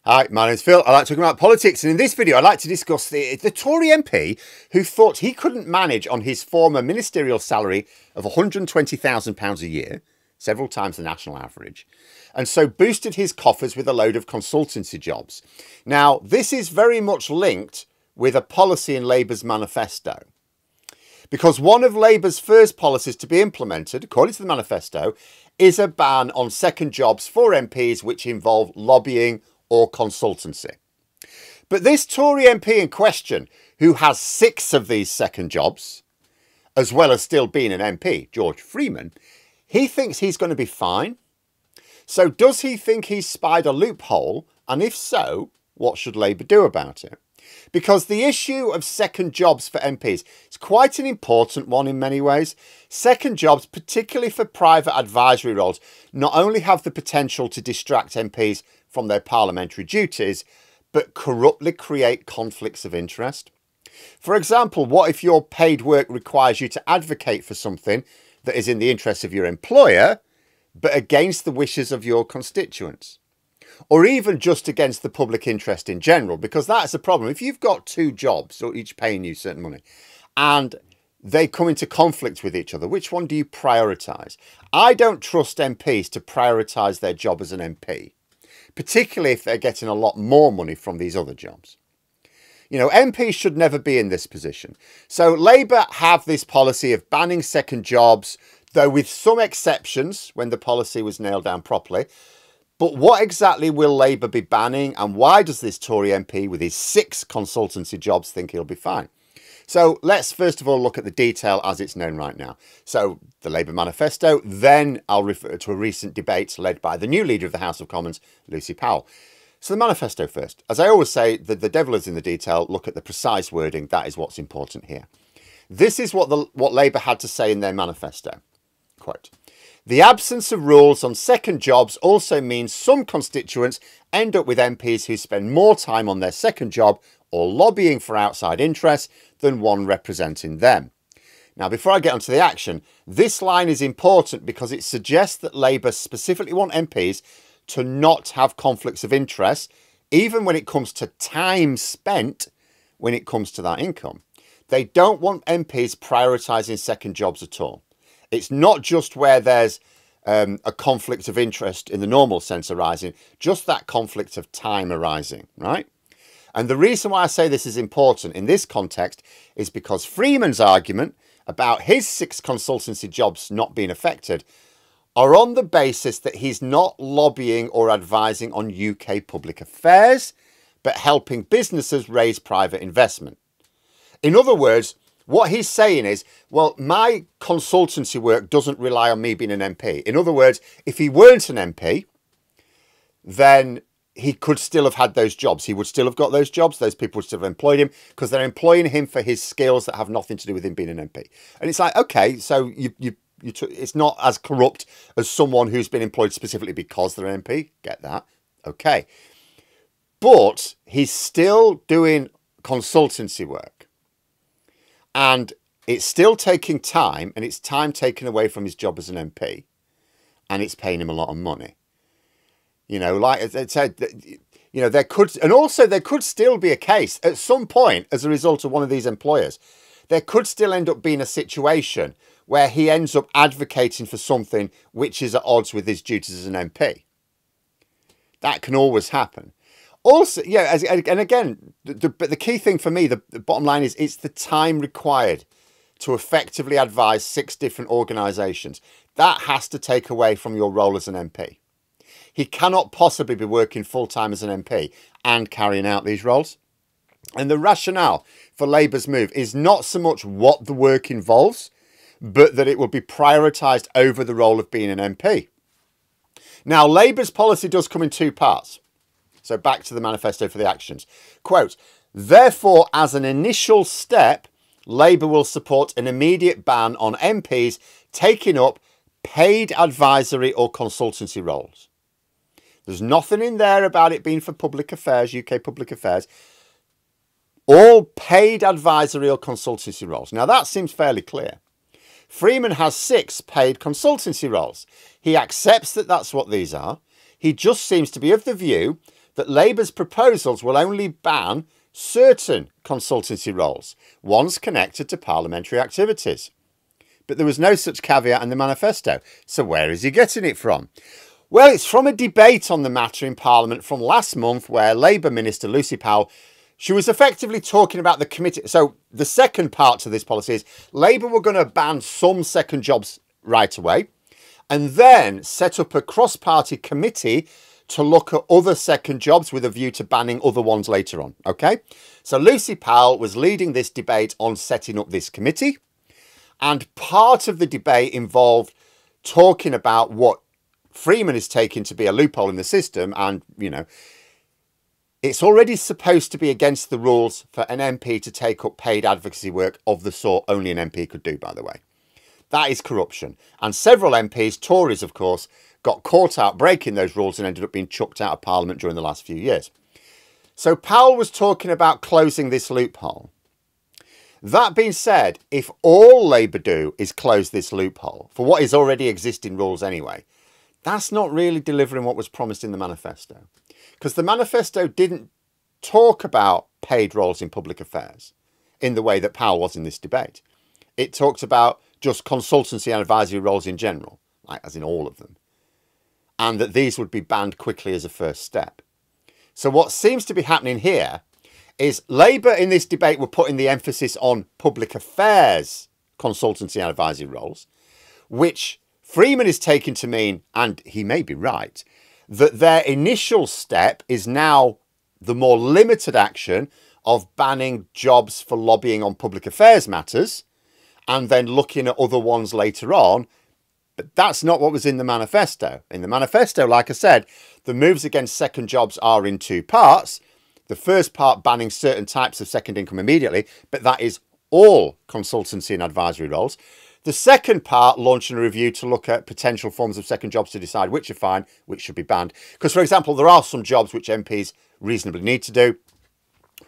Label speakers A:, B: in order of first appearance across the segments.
A: Hi, my name's Phil. I like talking about politics, and in this video I'd like to discuss the Tory MP who thought he couldn't manage on his former ministerial salary of £120,000 a year, several times the national average, and so boosted his coffers with a load of consultancy jobs. Now, this is very much linked with a policy in Labour's manifesto, because one of Labour's first policies to be implemented, according to the manifesto, is a ban on second jobs for MPs which involve lobbying or consultancy. But this Tory MP in question, who has 6 of these second jobs, as well as still being an MP, George Freeman, he thinks he's going to be fine. So does he think he's spied a loophole? And if so, what should Labour do about it? Because the issue of second jobs for MPs is quite an important one in many ways. Second jobs, particularly for private advisory roles, not only have the potential to distract MPs from their parliamentary duties, but corruptly create conflicts of interest. For example, what if your paid work requires you to advocate for something that is in the interest of your employer, but against the wishes of your constituents? Or even just against the public interest in general, because that's a problem. If you've got 2 jobs, or each paying you certain money, and they come into conflict with each other, which one do you prioritise? I don't trust MPs to prioritise their job as an MP, particularly if they're getting a lot more money from these other jobs. You know, MPs should never be in this position. So Labour have this policy of banning second jobs, though with some exceptions when the policy was nailed down properly. But what exactly will Labour be banning, and why does this Tory MP with his 6 consultancy jobs think he'll be fine? So let's first of all look at the detail as it's known right now. So the Labour manifesto, then I'll refer to a recent debate led by the new Leader of the House of Commons, Lucy Powell. So the manifesto first. As I always say, the devil is in the detail. Look at the precise wording. That is what's important here. This is what Labour had to say in their manifesto. Quote, "The absence of rules on second jobs also means some constituents end up with MPs who spend more time on their second job or lobbying for outside interests than one representing them." Now, before I get onto the action, this line is important because it suggests that Labour specifically want MPs to not have conflicts of interest, even when it comes to time spent when it comes to that income. They don't want MPs prioritising second jobs at all. It's not just where there's a conflict of interest in the normal sense arising, just that conflict of time arising, right? And the reason why I say this is important in this context is because Freeman's argument about his 6 consultancy jobs not being affected are on the basis that he's not lobbying or advising on UK public affairs, but helping businesses raise private investment. In other words, what he's saying is, well, my consultancy work doesn't rely on me being an MP. In other words, if he weren't an MP, then he could still have had those jobs. He would still have got those jobs. Those people would still have employed him because they're employing him for his skills that have nothing to do with him being an MP. And it's like, okay, so it's not as corrupt as someone who's been employed specifically because they're an MP. Get that? Okay. But he's still doing consultancy work. And it's still taking time, and it's time taken away from his job as an MP. And it's paying him a lot of money. You know, like I said, you know, there could still be a case at some point as a result of one of these employers. There could still end up being a situation where he ends up advocating for something which is at odds with his duties as an MP. That can always happen. Also, yeah, and again, but the key thing for me, the bottom line is it's the time required to effectively advise 6 different organisations. That has to take away from your role as an MP. He cannot possibly be working full-time as an MP and carrying out these roles. And the rationale for Labour's move is not so much what the work involves, but that it will be prioritised over the role of being an MP. Now, Labour's policy does come in 2 parts. So back to the manifesto for the actions. Quote, "Therefore, as an initial step, Labour will support an immediate ban on MPs taking up paid advisory or consultancy roles." There's nothing in there about it being for public affairs, UK public affairs. All paid advisory or consultancy roles. Now that seems fairly clear. Freeman has 6 paid consultancy roles. He accepts that that's what these are. He just seems to be of the view that Labour's proposals will only ban certain consultancy roles, ones connected to parliamentary activities. But there was no such caveat in the manifesto. So where is he getting it from? Well, it's from a debate on the matter in Parliament from last month where Labour Minister Lucy Powell, she was effectively talking about the committee. So the second part to this policy is Labour were going to ban some second jobs right away and then set up a cross-party committee to look at other second jobs with a view to banning other ones later on. Okay, so Lucy Powell was leading this debate on setting up this committee. And part of the debate involved talking about what Freeman is taking to be a loophole in the system. And, you know, it's already supposed to be against the rules for an MP to take up paid advocacy work of the sort only an MP could do, by the way. That is corruption. And several MPs, Tories, of course, got caught out breaking those rules and ended up being chucked out of Parliament during the last few years. So Powell was talking about closing this loophole. That being said, if all Labour do is close this loophole for what is already existing rules anyway, that's not really delivering what was promised in the manifesto. Because the manifesto didn't talk about paid roles in public affairs in the way that Powell was in this debate. It talked about just consultancy and advisory roles in general, like as in all of them, and that these would be banned quickly as a first step. So what seems to be happening here is Labour in this debate were putting the emphasis on public affairs consultancy and advisory roles, which Freeman is taking to mean, and he may be right, that their initial step is now the more limited action of banning jobs for lobbying on public affairs matters and then looking at other ones later on. But that's not what was in the manifesto. In the manifesto, like I said, the moves against second jobs are in two parts. The first part banning certain types of second income immediately, but that is all consultancy and advisory roles. The second part launching a review to look at potential forms of second jobs to decide which are fine, which should be banned. Because, for example, there are some jobs which MPs reasonably need to do,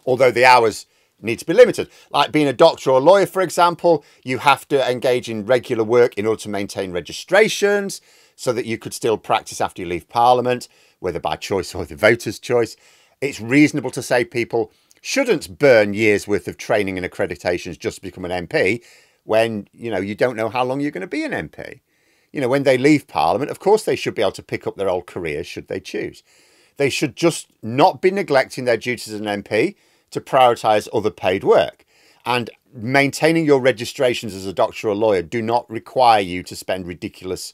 A: although the hours need to be limited. Like being a doctor or a lawyer, for example, you have to engage in regular work in order to maintain registrations so that you could still practice after you leave Parliament, whether by choice or the voter's choice. It's reasonable to say people shouldn't burn years worth of training and accreditations just to become an MP when, you know, you don't know how long you're going to be an MP. You know, when they leave Parliament, of course they should be able to pick up their old careers should they choose. They should just not be neglecting their duties as an MP to prioritise other paid work. And maintaining your registrations as a doctor or a lawyer do not require you to spend ridiculous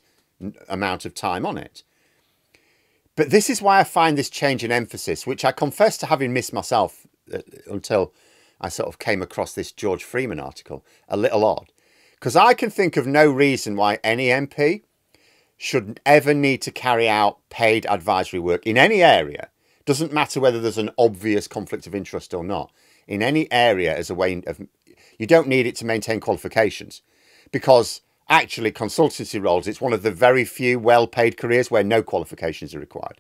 A: amount of time on it. But this is why I find this change in emphasis, which I confess to having missed myself until I sort of came across this George Freeman article, a little odd. Because I can think of no reason why any MP should ever need to carry out paid advisory work in any area. Doesn't matter whether there's an obvious conflict of interest or not. In any area as a way of... You don't need it to maintain qualifications. Because actually, consultancy roles, it's one of the very few well-paid careers where no qualifications are required.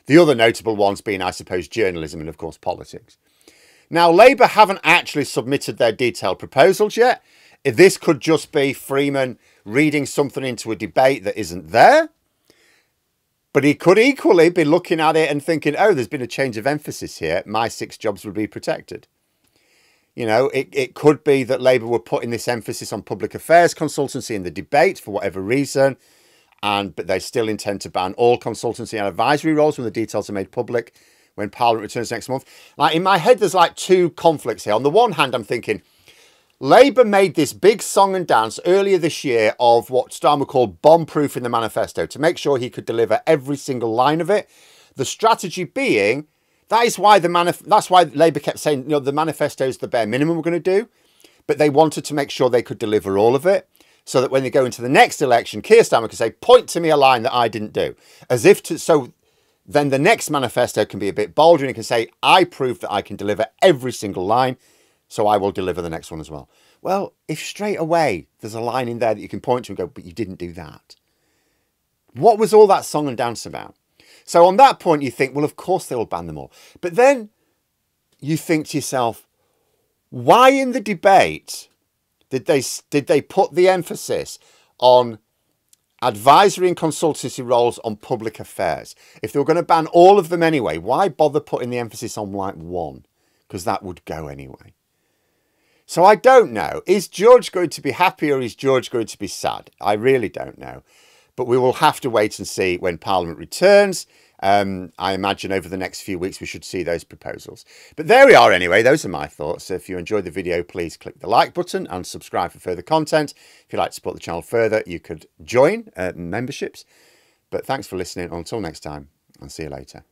A: The other notable ones being, I suppose, journalism and, of course, politics. Now, Labour haven't actually submitted their detailed proposals yet. This could just be Freeman reading something into a debate that isn't there. But he could equally be looking at it and thinking, oh, there's been a change of emphasis here. My 6 jobs would be protected. You know, it could be that Labour were putting this emphasis on public affairs consultancy in the debate for whatever reason, but they still intend to ban all consultancy and advisory roles when the details are made public when Parliament returns next month. Like, in my head, there's like two conflicts here. On the one hand, I'm thinking, Labour made this big song and dance earlier this year of what Starmer called bomb-proof in the manifesto to make sure he could deliver every single line of it. The strategy being... That's why Labour kept saying, you know, the manifesto is the bare minimum we're going to do. But they wanted to make sure they could deliver all of it so that when they go into the next election, Keir Starmer can say, point to me a line that I didn't do. As if to, so then the next manifesto can be a bit bolder and he can say, I proved that I can deliver every single line, so I will deliver the next one as well. Well, if straight away there's a line in there that you can point to and go, but you didn't do that. What was all that song and dance about? So on that point, you think, well, of course they will ban them all. But then you think to yourself, why in the debate did they put the emphasis on advisory and consultancy roles on public affairs. If they were going to ban all of them anyway, why bother putting the emphasis on like one? Because that would go anyway. So I don't know. Is George going to be happy or is George going to be sad? I really don't know. But we will have to wait and see when Parliament returns. I imagine over the next few weeks we should see those proposals. But there we are anyway. Those are my thoughts. So if you enjoyed the video, please click the like button and subscribe for further content. If you'd like to support the channel further, you could join memberships. But thanks for listening. Until next time, I'll see you later.